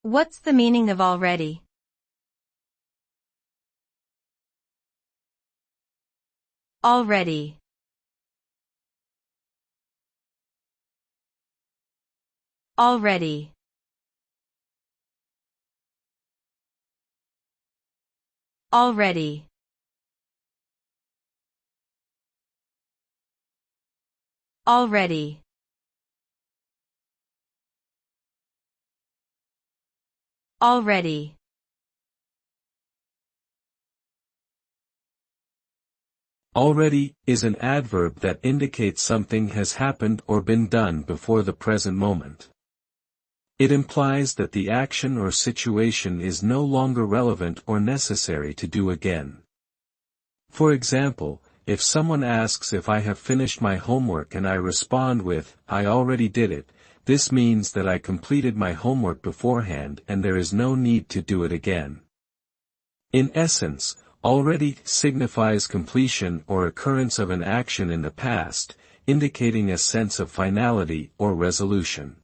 What's the meaning of already? Already. Already. Already. Already. Already. Already is an adverb that indicates something has happened or been done before the present moment. It implies that the action or situation is no longer relevant or necessary to do again. For example, if someone asks if I have finished my homework and I respond with, "I already did it," this means that I completed my homework beforehand and there is no need to do it again. In essence, already signifies completion or occurrence of an action in the past, indicating a sense of finality or resolution.